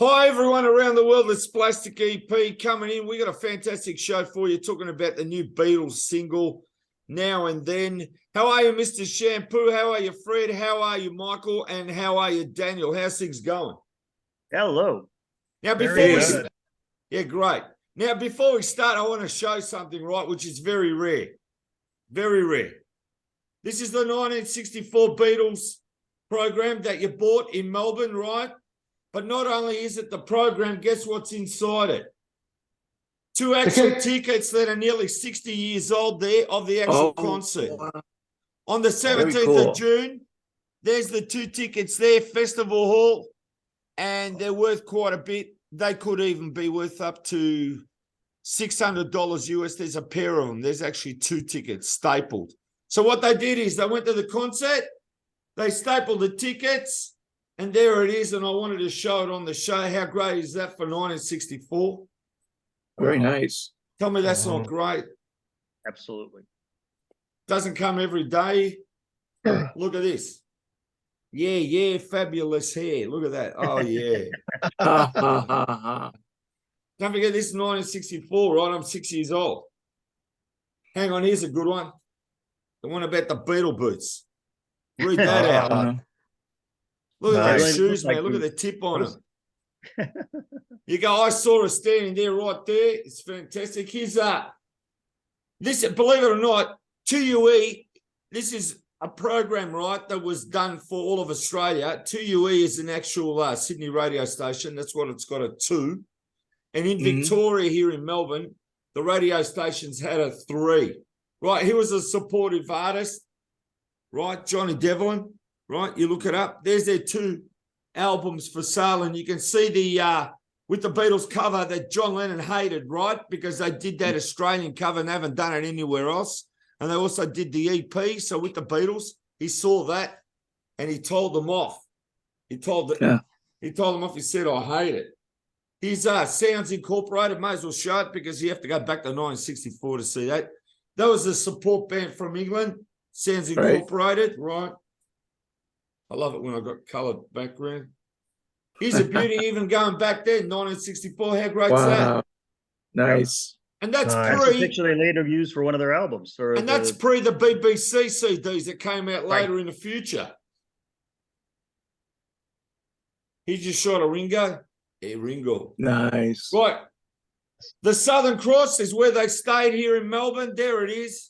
Hi, everyone around the world. It's Plastic EP coming in. We got a fantastic show for you, talking about the new Beatles single, Now and Then. How are you, Mr. Shampoo? How are you, Fred? How are you, Michael? And how are you, Daniel? How's things going? Hello. Now, yeah, great. Now, before we start, I want to show something, right, which is very rare. Very rare. This is the 1964 Beatles program that you bought in Melbourne, right? But not only is it the program, guess what's inside it? Two actual tickets that are nearly 60 years old there of the actual concert. Wow. On the 17th of June, there's the two tickets there, Festival Hall, and they're worth quite a bit. They could even be worth up to $600 US. There's a pair of them. There's actually two tickets stapled. So what they did is they went to the concert, they stapled the tickets, and there it is, and I wanted to show it on the show. How great is that for 1964? Very nice. Tell me that's not great. Absolutely. Doesn't come every day. Look at this. Yeah, fabulous hair. Look at that. Oh, yeah. Don't forget, this is 1964, right? I'm 6 years old. Hang on, here's a good one. The one about the Beatle boots. Read that out. Look at those shoes, man. Look at the tip on them. You go, I saw her standing there right there. It's fantastic. Here's this, believe it or not, 2UE, this is a program, right, that was done for all of Australia. 2UE is an actual Sydney radio station. That's what it's got, a 2. And in Victoria here in Melbourne, the radio stations had a 3. Right, he was a supportive artist, right, Johnny Devlin. Right, you look it up. There's their 2 albums for sale, and you can see the with the Beatles cover that John Lennon hated, right? Because they did that Australian cover and they haven't done it anywhere else. And they also did the EP. So with the Beatles, he saw that and he told them off. He told them off. He said, "I hate it." His Sounds Incorporated, may as well show it because you have to go back to 1964 to see that. That was a support band from England, Sounds Incorporated, right? I love it when I got coloured background. Here's a beauty, even going back there, 1964. How great's that? Nice. And that's That's a picture they later used for one of their albums. And that's pre the BBC CDs that came out later in the future. He just shot a Ringo. Yeah, Ringo. Nice. Right. The Southern Cross is where they stayed here in Melbourne. There it is.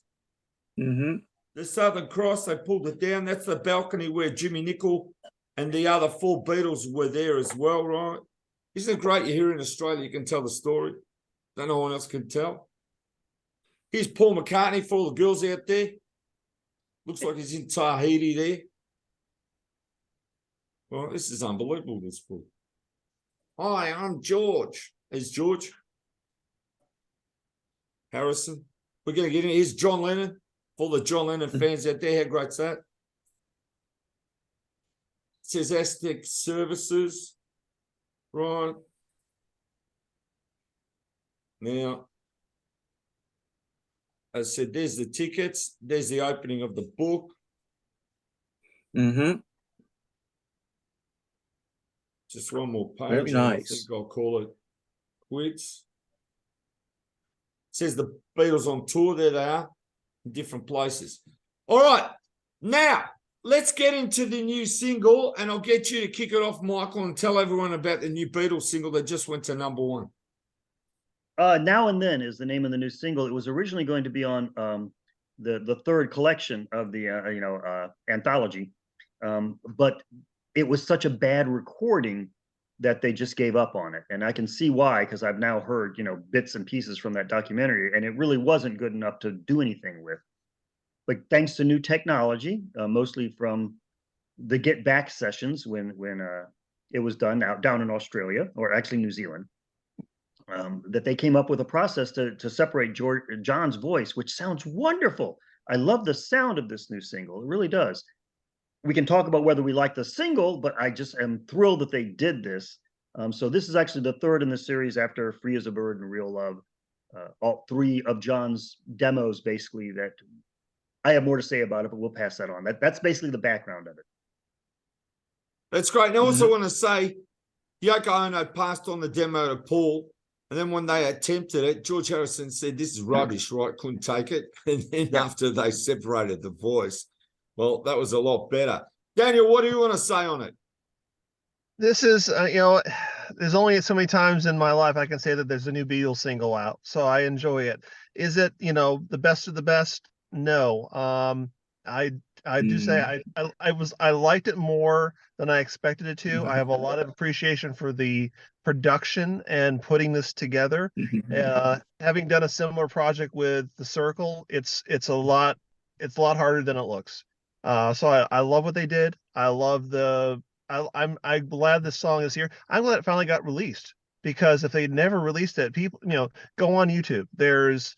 The Southern Cross, they pulled it down. That's the balcony where Jimmy Nicol and the other 4 Beatles were there as well, right? Isn't it great you're here in Australia, you can tell the story? That no one else can tell. Here's Paul McCartney for all the girls out there. Looks like he's in Tahiti there. Well, this is unbelievable, this book. Hi, I'm George. There's George Harrison. We're going to get in. Here's John Lennon. For the John Lennon fans out there, how great's that? It says Aztec Services. Right. Now, as I said, there's the tickets. There's the opening of the book. Just one more page. Very nice. I think I'll call it quits. It says the Beatles on tour. There they are. In different places. All right, now let's get into the new single, and I'll get you to kick it off, Michael, and tell everyone about the new Beatles single that just went to #1. Now and Then is the name of the new single. It was originally going to be on the 3rd collection of the anthology, but it was such a bad recording that they just gave up on it. And I can see why, because I've now heard, bits and pieces from that documentary, and it really wasn't good enough to do anything with. But thanks to new technology, mostly from the Get Back sessions when it was done down in Australia, or actually New Zealand, that they came up with a process to separate John's voice, which sounds wonderful. I love the sound of this new single. It really does. We can talk about whether we like the single, but I just am thrilled that they did this. So this is actually the 3rd in the series after Free as a Bird and Real Love. All 3 of John's demos, basically, that I have more to say about it, but we'll pass that on. That's basically the background of it. That's great. And I also want to say Yoko Ono passed on the demo to Paul. And then when they attempted it, George Harrison said, "This is rubbish, right?" Couldn't take it. And then after they separated the voice, well, that was a lot better. Daniel, what do you want to say on it? This is, there's only so many times in my life I can say that there's a new Beatles single out, so I enjoy it. Is it, the best of the best? No. I do say I liked it more than I expected it to. I have a lot of appreciation for the production and putting this together. Having done a similar project with The Circle, it's a lot harder than it looks. So I love what they did. I love I'm glad this song is here. I'm glad it finally got released, because if they'd never released it, people, go on YouTube. There's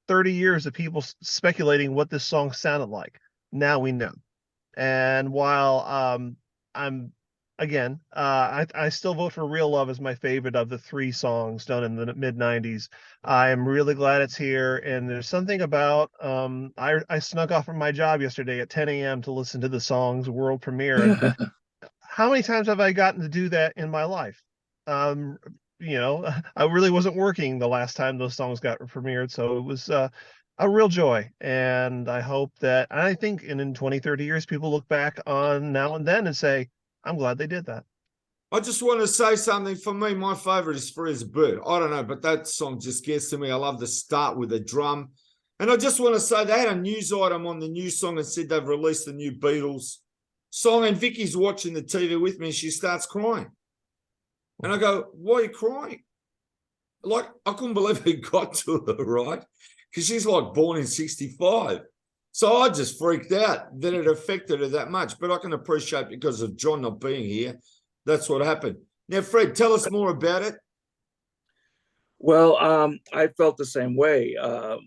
30 years of people speculating what this song sounded like. Now we know. And while I'm again, I still vote for Real Love as my favorite of the 3 songs done in the mid 90s. I am really glad it's here. And there's something about I snuck off from my job yesterday at 10 a.m. to listen to the song's world premiere. And how many times have I gotten to do that in my life? I really wasn't working the last time those songs got premiered, so it was a real joy. And I think in 20, 30 years, people look back on Now and Then and say, I'm glad they did that. I just want to say something. For me, my favorite is Free as a Bird. I don't know, but that song just gets to me. I love the start with the drum. And I just want to say they had a news item on the news song and said they've released the new Beatles song, and Vicky's watching the TV with me and she starts crying. And I go, "Why are you crying?" Like, I couldn't believe it got to her, right? Because she's like born in 65. So I just freaked out that it affected her that much. But I can appreciate, because of John not being here, that's what happened. Now, Fred, tell us more about it. Well, I felt the same way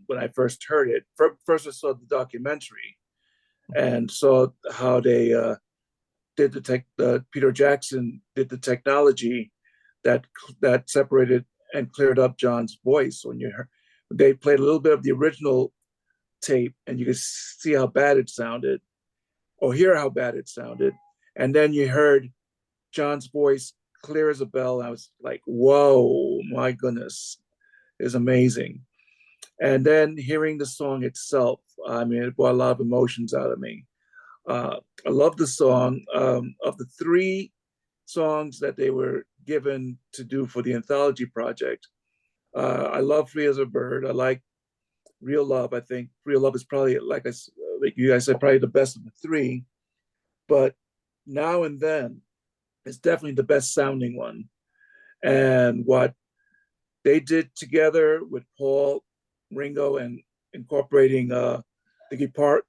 when I first heard it. First, I saw the documentary and saw how they did Peter Jackson did the technology that separated and cleared up John's voice. When they played a little bit of the original tape, and you could see how bad it sounded, or hear how bad it sounded, and then you heard John's voice clear as a bell. I was like, "Whoa, my goodness, it's amazing." And then hearing the song itself, I mean, it brought a lot of emotions out of me. I love the song. Of the 3 songs that they were given to do for the anthology project, I love Free as a Bird. I like Real Love. I think Real Love is probably, like you guys said, probably the best of the 3. But Now and Then is definitely the best sounding one. And what they did together with Paul, Ringo, and incorporating the guitar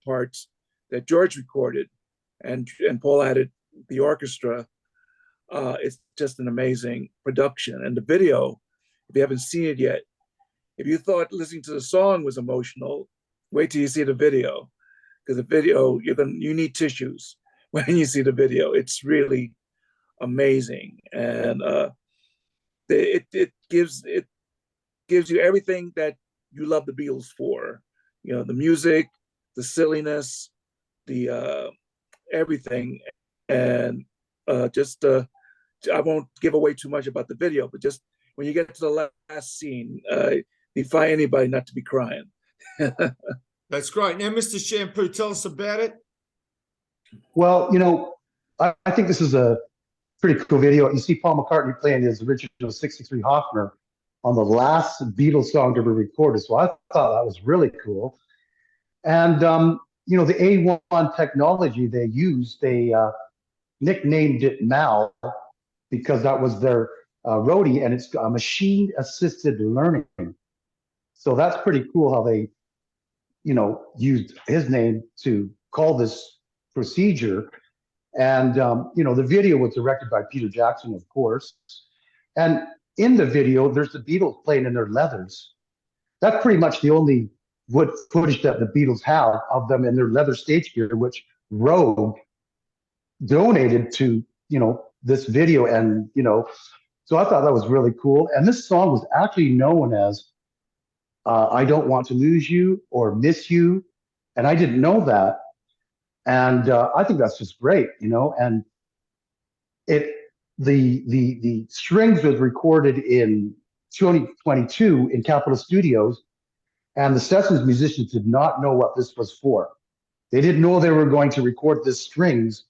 parts that George recorded, and Paul added the orchestra. It's just an amazing production. And the video, if you haven't seen it yet, if you thought listening to the song was emotional, wait till you see the video, because the video, you need tissues when you see the video. It's really amazing, and it gives you everything that you love the Beatles for. The music, the silliness, the everything, and I won't give away too much about the video, but just when you get to the last scene, defy anybody not to be crying. That's great. Now, Mr. Shampoo, tell us about it. Well, I think this is a pretty cool video. You see Paul McCartney playing his original 63 Hofner on the last Beatles song to be recorded. So I thought that was really cool. And, the A1 technology they used, they nicknamed it Mal because that was their roadie, and it's a machine assisted learning. So that's pretty cool how they, used his name to call this procedure. And, the video was directed by Peter Jackson, of course. And in the video, there's the Beatles playing in their leathers. That's pretty much the only footage that the Beatles have of them in their leather stage gear, which Rogue donated to, this video. And, so I thought that was really cool. And this song was actually known as I Don't Want to Lose You or Miss You. And I didn't know that. And I think that's just great, and it the strings was recorded in 2022 in Capitol Studios, and the Sessions musicians did not know what this was for. They didn't know they were going to record this strings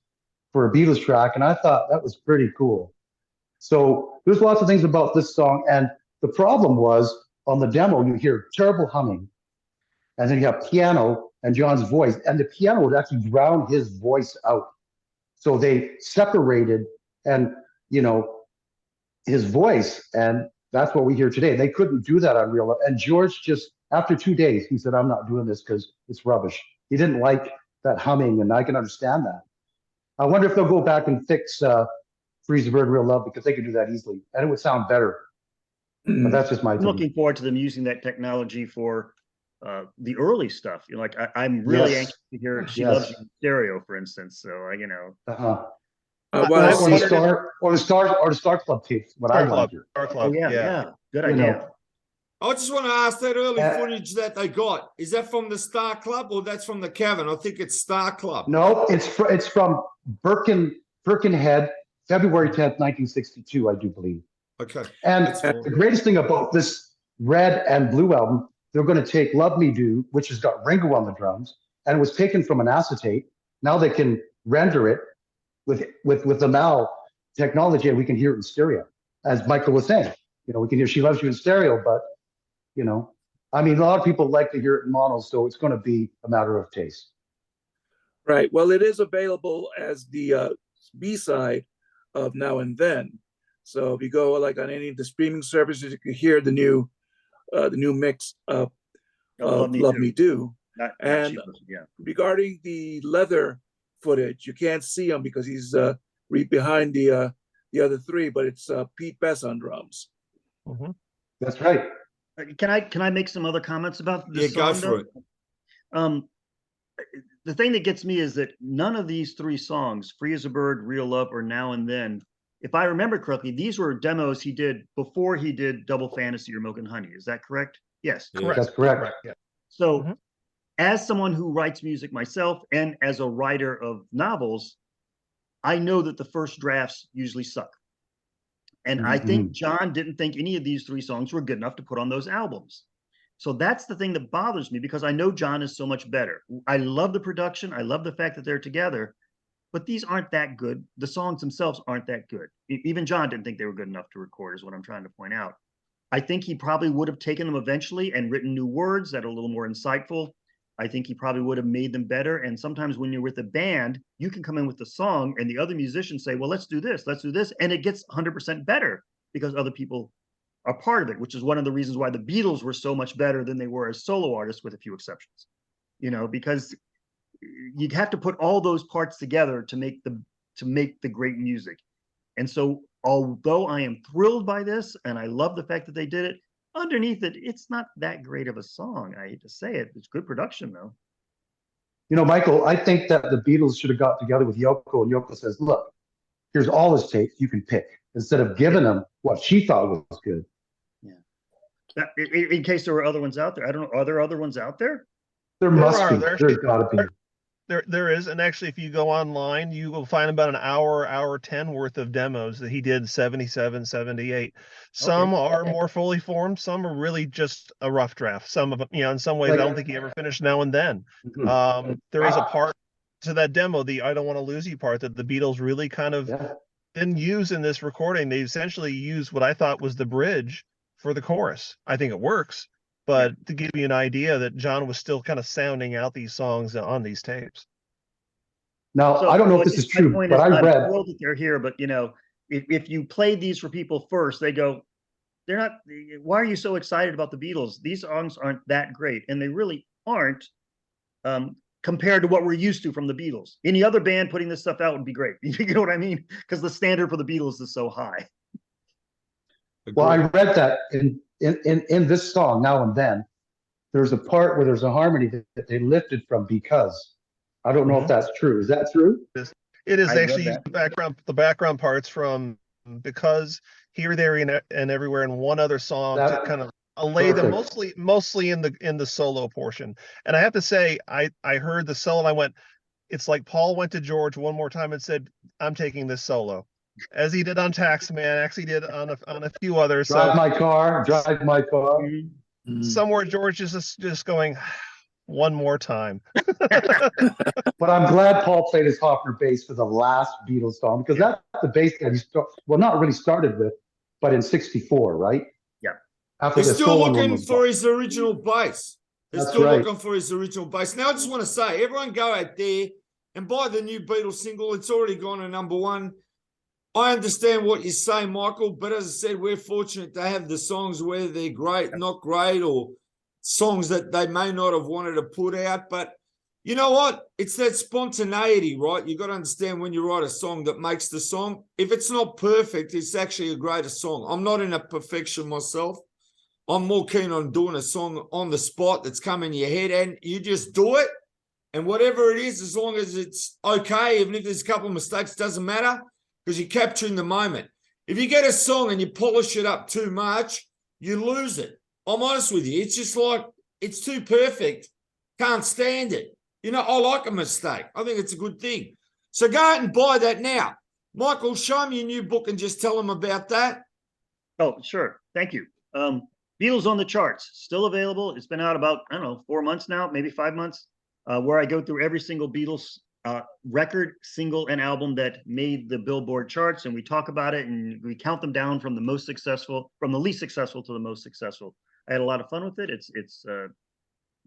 for a Beatles track, and I thought that was pretty cool. So there's lots of things about this song, and the problem was on the demo you hear terrible humming, and then you have piano and John's voice, and the piano would actually drown his voice out. So they separated, and you know, his voice, and that's what we hear today. They couldn't do that on Real Life. And George just, after 2 days, he said, I'm not doing this because it's rubbish. He didn't like that humming, and I can understand that. I wonder if they'll go back and fix Freeze the Bird Real Love, because they could do that easily, and it would sound better. But that's just my I'm opinion. looking forward to them using that technology for the early stuff. You know, like I'm really Yes. anxious to hear She Yes. Loves You in stereo, for instance. So you know, Uh-huh. Well, Or the Star Club tapes. What I Star Club. want to hear. Star oh Club. yeah, good You idea. know, I just want to ask that early Uh, footage that they got. Is that from the Star Club or that's from the Cavern? I think it's Star Club. No, it's from Birkenhead, February 10th, 1962, I do believe. Okay. And That's fine. the greatest thing about this red and blue album, they're going to take Love Me Do, which has got Ringo on the drums, and it was taken from an acetate. Now they can render it with the now technology, and we can hear it in stereo. As Michael was saying, you know, we can hear She Loves You in stereo, but you know, I mean, a lot of people like to hear it in mono, so it's going to be a matter of taste. right. Well, it is available as the B-side of Now and Then. So if you go like on any of the streaming services, you can hear the new mix of Love Me Love Do. Me Do. Not And She Loves You, yeah. regarding the leather footage, you can't see him because he's behind the other three, but it's Pete Best on drums. That's right. Can I make some other comments about Yeah, this go song? for though? it. The thing that gets me is that none of these three songs, Free as a Bird, Real Love, or Now and Then, if I remember correctly, these were demos he did before he did Double Fantasy or Milk and Honey. Is that correct? Yes. Yeah. Correct. That's correct. Yeah. So, Mhm. as someone who writes music myself and as a writer of novels, I know that the first drafts usually suck. And I think John didn't think any of these three songs were good enough to put on those albums. So that's the thing that bothers me, because I know John is so much better. I love the production. I love the fact that they're together, but these aren't that good. The songs themselves aren't that good. Even John didn't think they were good enough to record, is what I'm trying to point out. I think he probably would have taken them eventually and written new words that are a little more insightful. I think he probably would have made them better. And sometimes when you're with a band, you can come in with the song and the other musicians say, well, let's do this. And it gets 100% better because other people are part of it, which is one of the reasons why the Beatles were so much better than they were as solo artists, with a few exceptions, you know, because you'd have to put all those parts together to make the great music. And so, although I am thrilled by this and I love the fact that they did it, underneath it, it's not that great of a song. I hate to say it. It's good production, though. You know, Michael, I think that the Beatles should have got together with Yoko, and Yoko says, look, here's all his tapes, you can pick, instead of giving him what she thought was good. Yeah. In case there were other ones out there. I don't know. Are there other ones out there? There must be. There There's got to be. There is, and actually, if you go online, you will find about an hour 10 worth of demos that he did 77, 78. Some are more fully formed, some are really just a rough draft. Some of them, you know, in some ways, I don't think he ever finished Now and Then. There is a part to that demo, the I Don't Want to Lose You part, that the Beatles really kind of didn't use in this recording. They essentially used what I thought was the bridge for the chorus. I think it works. But to give you an idea that John was still kind of sounding out these songs on these tapes. Now, I don't know if this is true, but I read. I'm thrilled that they're here, but you know, if you played these for people first, they go, they're not. Why are you so excited about the Beatles? These songs aren't that great, and they really aren't compared to what we're used to from the Beatles. Any other band putting this stuff out would be great. You know what I mean? Because the standard for the Beatles is so high. Well, I read that in this song, Now and Then, there's a part where there's a harmony that they lifted from Because. I don't know if that's true. Is that true? It is I actually read the background parts from Because, Here, There, and Everywhere, and one other song to kind of allay them mostly in the solo portion. And I have to say, I heard the solo and I went, it's like Paul went to George one more time and said, I'm taking this solo. as he did on Taxman, actually did on a few others. Drive So my car, drive my car. Mhm. somewhere George is just going one more time. But I'm glad Paul played his Hofner bass for the last Beatles song because Yeah. that's the bass that he not really started with, but in '64, right? Yeah. After They're the still stolen one looking was for gone. his original bass. They're That's still right. looking for his original bass. Now, I just want to say, everyone go out there and buy the new Beatles single. It's already gone to #1. I understand what you're saying, Michael, but as I said, we're fortunate to have the songs where they're great, not great, or songs that they may not have wanted to put out. But you know what? It's that spontaneity, right? You got to understand when you write a song that makes the song. If it's not perfect, it's actually a greater song. I'm not in a perfection myself. I'm more keen on doing a song on the spot that's come in your head, and you just do it. And whatever it is, as long as it's okay, even if there's a couple of mistakes, doesn't matter because you're capturing the moment. If you get a song and you polish it up too much, you lose it. I'm honest with you. It's just like, it's too perfect. Can't stand it. You know, I like a mistake. I think it's a good thing. So go out and buy that now. Michael, show me your new book and just tell them about that. Oh, sure. Thank you. Beatles on the Charts, still available. It's been out about, I don't know, 4 months now, maybe 5 months, where I go through every single Beatles record, single, and album that made the Billboard charts, and we talk about it, and we count them down from the most successful, from the least successful to the most successful. I had a lot of fun with it. It's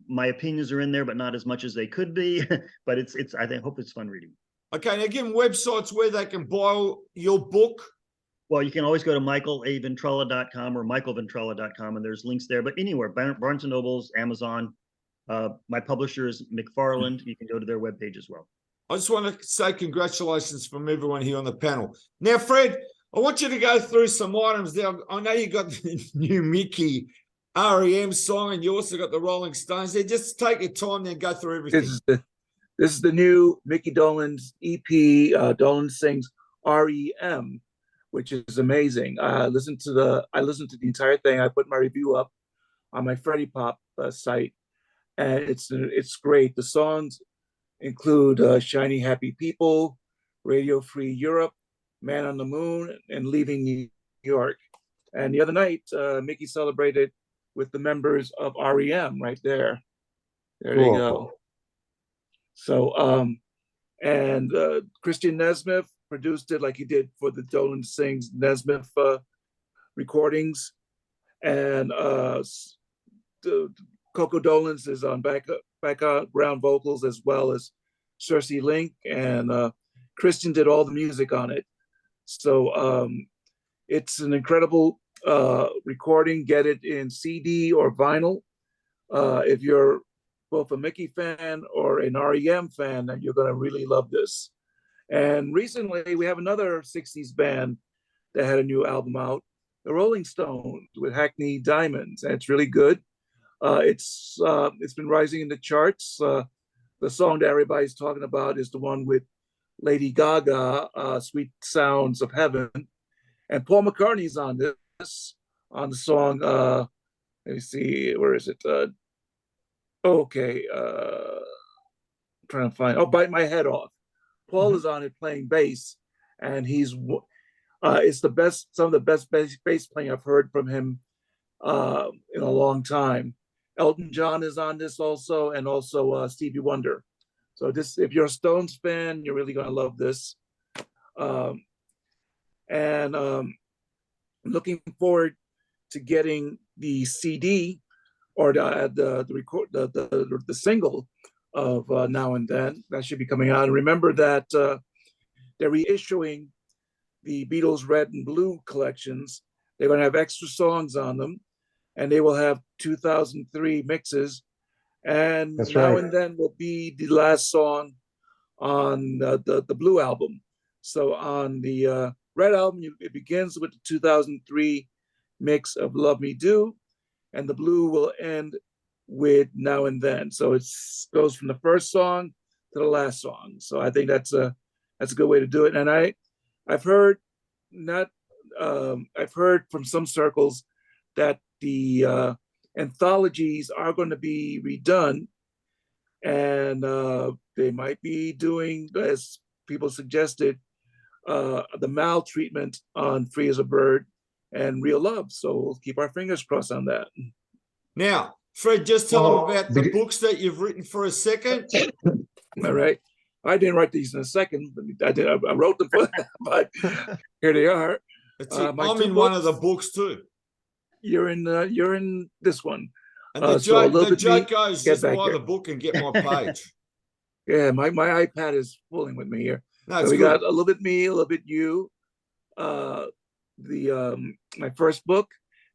my opinions are in there, but not as much as they could be. But it's I hope it's fun reading. Okay, now give them websites where they can buy your book. Well, you can always go to michaelaventrella.com or michaelventrella.com, and there's links there. But anywhere, Barnes & Nobles, Amazon. My publisher is McFarland. You can go to their webpage as well. I just want to say congratulations from everyone here on the panel. Now, Fred, I want you to go through some items there. I know you got the new Mickey REM song, and you also got the Rolling Stones there. Just take your time there and go through everything. This is the new Mickey Dolenz EP. Dolenz sings REM, which is amazing. I listened to the entire thing. I put my review up on my Freddie Pop site, and it's great. The songs include Shiny Happy People, Radio Free Europe, Man on the Moon, and Leaving New York. And the other night, Mickey celebrated with the members of REM right there. There Cool. they go. So, Christian Nesmith produced it like he did for the Dolenz Sings Nesmith recordings. And Coco Dolenz is on background vocals, as well as Cersei Link, and Christian did all the music on it. So it's an incredible recording. Get it in CD or vinyl. If you're both a Mickey fan or an REM fan, then you're going to really love this. And recently, we have another 60s band that had a new album out, the Rolling Stones with Hackney Diamonds, and it's really good. It's been rising in the charts. The song that everybody's talking about is the one with Lady Gaga, Sweet Sounds of Heaven. And Paul McCartney's on this, on the song, let me see, where is it? Trying to find, Bite My Head Off. Paul is on it playing bass, and it's some of the best bass playing I've heard from him in a long time. Elton John is on this also, and also Stevie Wonder. So if you're a Stones fan, you're really going to love this. Looking forward to getting the CD or the single of Now and Then. That should be coming out. And remember that they're reissuing the Beatles Red and Blue collections. They're going to have extra songs on them, and they will have 2003 mixes. And That's Now right. and Then will be the last song on the Blue album. So on the Red album, it begins with the 2003 mix of Love Me Do, and the Blue will end with Now and Then. So it goes from the first song to the last song. So I think that's a good way to do it. And I've heard from some circles that the anthologies are going to be redone, and they might be doing, as people suggested, the maltreatment on Free as a Bird and Real Love. So we'll keep our fingers crossed on that. Now, Fred, just tell Well, them about the books that you've written for a second. All right. I didn't write these in a second, but I wrote them for but here they are. That's it. My I'm two in one of the books. books too. You're in this one. And the So a joke, little the bit joke me- goes, get just back buy here. the book and get my page. Yeah, my iPad is fooling with me here. No, So it's we good. got a little bit me, a little bit you, my first book,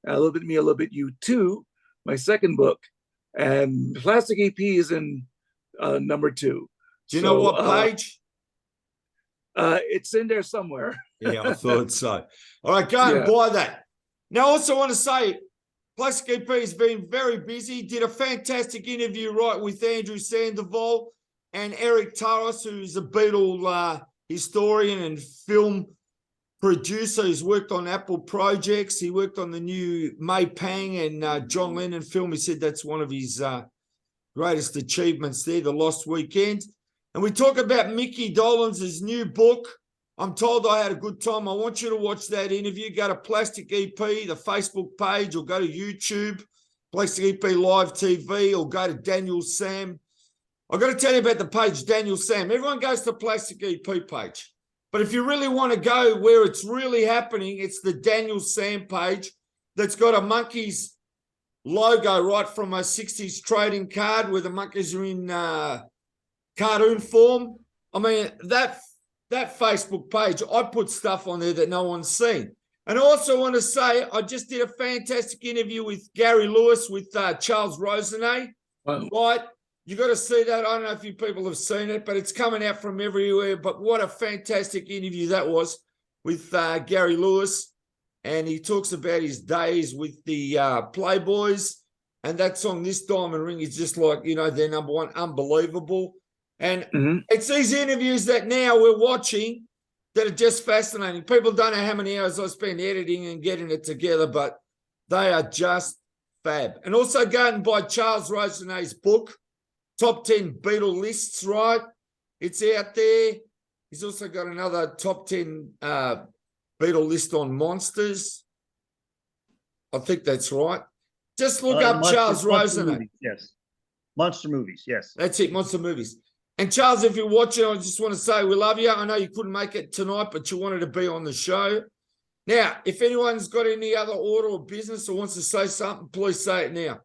and a little bit me, a little bit you too, my second book, and Plastic EP is in number 2. Do you know what page? It's in there somewhere. Yeah, I thought so. All right, go and Yeah. buy that. Now, I also want to say, Plastic EP has been very busy. Did a fantastic interview, right, with Andrew Sandoval and Eric Taras, who's a Beatle historian and film producer. He's worked on Apple projects. He worked on the new May Pang and John Lennon film. He said that's one of his greatest achievements there, The Lost Weekend. And we talk about Mickey Dolenz' new book. I'm told I had a good time. I want you to watch that interview. Go to Plastic EP, the Facebook page, or go to YouTube, Plastic EP Live TV, or go to Daniel Sam. I've got to tell you about the page, Daniel Sam. Everyone goes to Plastic EP page. But if you really want to go where it's really happening, it's the Daniel Sam page that's got a Monkeys logo right from a 60s trading card where the Monkeys are in cartoon form. I mean, that Facebook page, I put stuff on there that no one's seen. And I also want to say, I just did a fantastic interview with Gary Lewis with Charles Rosenet. Wow. Right? You got to see that. I don't know if you people have seen it, but it's coming out from everywhere. But what a fantastic interview that was with Gary Lewis. And he talks about his days with the Playboys. And that song, This Diamond Ring, is just like, you know, their number one, unbelievable. And it's these interviews that now we're watching that are just fascinating. People don't know how many hours I spend editing and getting it together, but they are just fab. And also go and buy Charles Rosenet's book, Top 10 Beatle Lists, right? It's out there. He's also got another top 10 Beatle list on monsters. I think that's right. Just look up Charles Rosenet. Yes. Monster movies, yes. That's it, monster movies. And Charles, if you're watching, I just want to say we love you. I know you couldn't make it tonight, but you wanted to be on the show. Now, if anyone's got any other order or business or wants to say something, please say it now.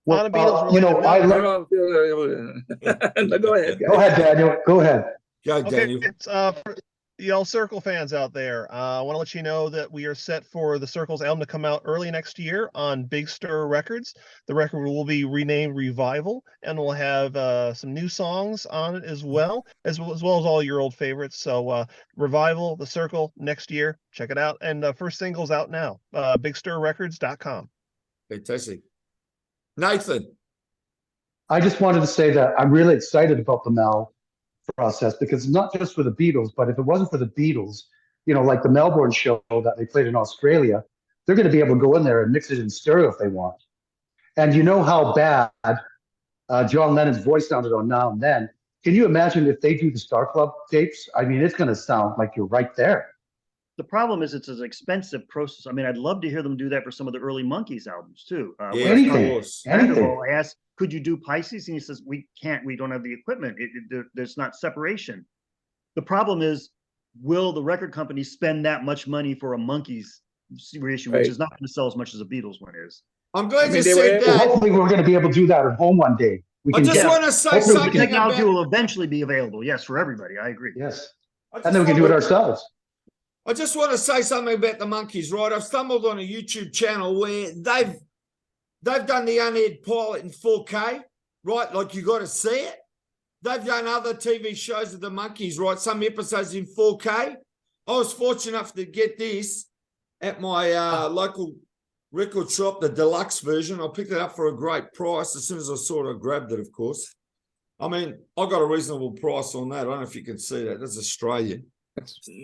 Not a Beatles you know, related I note. love. Go ahead, guys. Go ahead, Daniel. Go ahead. Go, Okay, Daniel. it's for y'all Circle fans out there. I want to let you know that we are set for the Circle's album to come out early next year on Big Stir Records. The record will be renamed Revival, and we'll have some new songs on it as well as all your old favorites. So Revival, the Circle, next year. Check it out. And the first single's out now. BigStirRecords.com. Fantastic. Nathan. I just wanted to say that I'm really excited about the Mel process because it's not just for the Beatles, but if it wasn't for the Beatles, you know, like the Melbourne show that they played in Australia, they're going to be able to go in there and mix it in stereo if they want. And you know how bad John Lennon's voice sounded on Now and Then. Can you imagine if they do the Star Club tapes? I mean, it's going to sound like you're right there. The problem is it's an expensive process. I mean, I'd love to hear them do that for some of the early Monkees albums too. Yeah, anything. of course. Anything. I asked, could you do Pisces? And he says, we can't, we don't have the equipment. There's not separation. The problem is, will the record company spend that much money for a Monkees reissue, which Right. is not going to sell as much as a Beatles one is? I'm glad I mean, you they said were- Well, that. hopefully we're going to be able to do that at home one day. We I can just get, want to say hopefully we The something can- technology about. will eventually be available, yes, for everybody. I agree. yes. I And then we can do it ourselves. I just want to say something about the Monkees, right? I've stumbled on a YouTube channel where they've done the unaired pilot in 4K, right? Like you got to see it. They've done other TV shows of the Monkees, right? Some episodes in 4K. I was fortunate enough to get this at my local record shop, the deluxe version. I picked it up for a great price. As soon as I saw it, I grabbed it, of course. I mean, I got a reasonable price on that. I don't know if you can see that. That's Australian.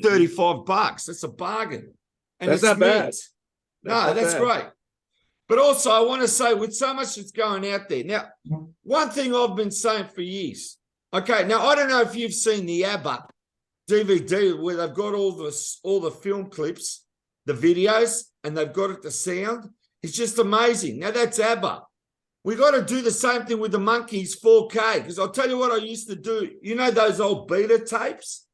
$35. That's a bargain. And That's it's not bad. mint. That's bad. great. But also, I want to say, with so much that's going out there. Now, one thing I've been saying for years. Okay, now I don't know if you've seen the ABBA DVD where they've got all the film clips, the videos, and they've got it to sound. It's just amazing. Now that's ABBA. We got to do the same thing with the Monkeys 4K, because I'll tell you what I used to do. You know those old beta tapes?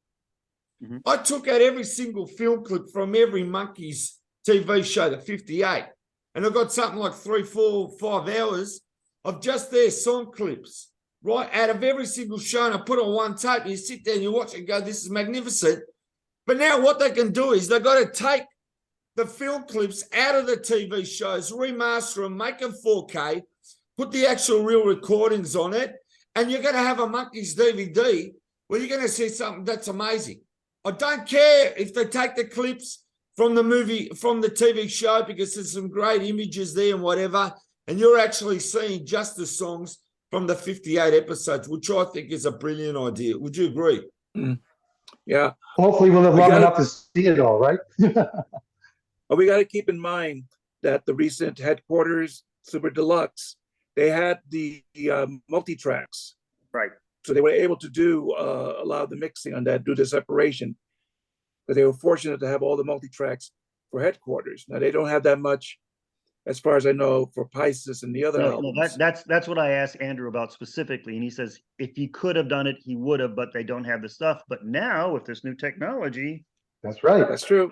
Mm-hmm. I took out every single film clip from every Monkeys TV show, the 58, and I got something like 3, 4, 5 hours of just their song clips, right, out of every single show, and I put on one tape. You sit there and you watch it and go, this is magnificent. But now what they can do is they've got to take the film clips out of the TV shows, remaster them, make them 4K, put the actual real recordings on it, and you're going to have a Monkeys DVD where you're going to see something that's amazing. I don't care if they take the clips from the movie, from the TV show, because there's some great images there and whatever, and you're actually seeing just the songs from the 58 episodes, which I think is a brilliant idea. Would you agree? Yeah. Hopefully we'll live long enough to see it all, right? But we got to keep in mind that the recent Headquarters Super Deluxe, they had the multi-tracks. Right. So they were able to do a lot of the mixing on that, do the separation. But they were fortunate to have all the multi-tracks for Headquarters. Now they don't have that much, as far as I know, for Pisces and the other albums. That's what I asked Andrew about specifically, and he says if he could have done it, he would have, but they don't have the stuff. But now, with this new technology, That's right. That's true.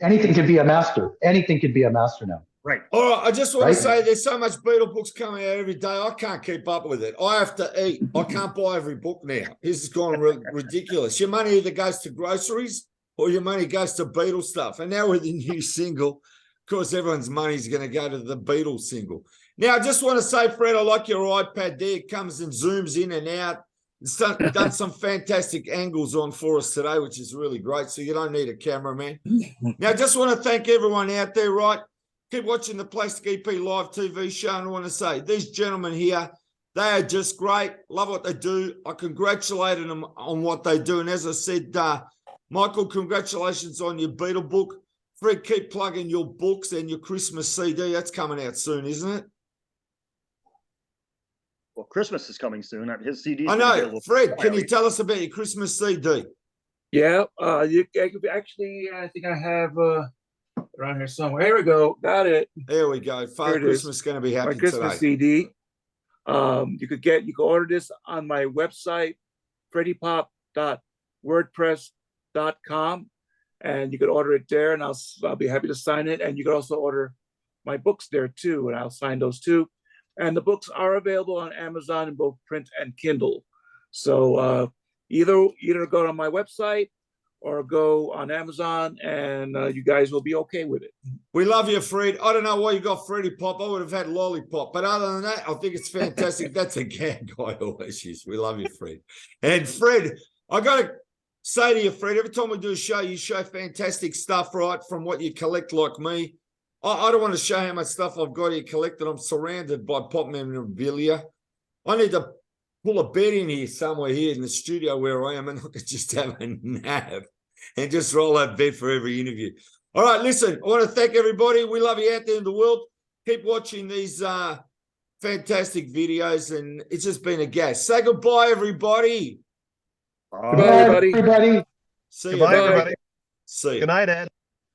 Anything can be a master. Anything can be a master now. right? All right, I just want Right. to say there's so much Beatle books coming out every day. I can't keep up with it. I have to eat. I can't buy every book now. This has gone ridiculous. Your money either goes to groceries or your money goes to Beatles stuff. And now with the new single, of course, everyone's money's going to go to the Beatles single. Now, I just want to say, Fred, I like your iPad there. It comes and zooms in and out. It's done some fantastic angles on for us today, which is really great. So you don't need a cameraman. Now, I just want to thank everyone out there, right? Keep watching the Plastic EP live TV show. And I want to say, these gentlemen here, they are just great. Love what they do. I congratulate them on what they do. And as I said, Michael, congratulations on your Beatle book. Fred, keep plugging your books and your Christmas CD. That's coming out soon, isn't it? Well, Christmas is coming soon. His CD. I know. Fred, can you tell us about your Christmas CD? Yeah, you could actually, I think I have around here somewhere. Here we go. Got it. There we go. Father Christmas is going to be happy My Christmas today. CD. You could order this on my website, freddiePop.wordpress.com, and you could order it there, and I'll be happy to sign it. And you could also order my books there too, and I'll sign those too. And the books are available on Amazon in both print and Kindle. So either go to my website or go on Amazon, and you guys will be okay with it. We love you, Fred. I don't know why you got Freddie Pop. I would have had Lollipop. But other than that, I think it's fantastic. That's a gag I always use. We love you, Fred. And Fred, I got to say to you, Fred, every time we do a show, you show fantastic stuff, right, from what you collect like me. I don't want to show how much stuff I've got here collected. I'm surrounded by pop memorabilia. I need to pull a bed in here somewhere here in the studio where I am, and I could just have a nap and just roll that bed for every interview. All right, listen, I want to thank everybody. We love you out there in the world. Keep watching these fantastic videos, and it's just been a gas. Say goodbye, everybody. Goodbye, everybody. See you. Goodbye, everybody. See you. Good night, Ed.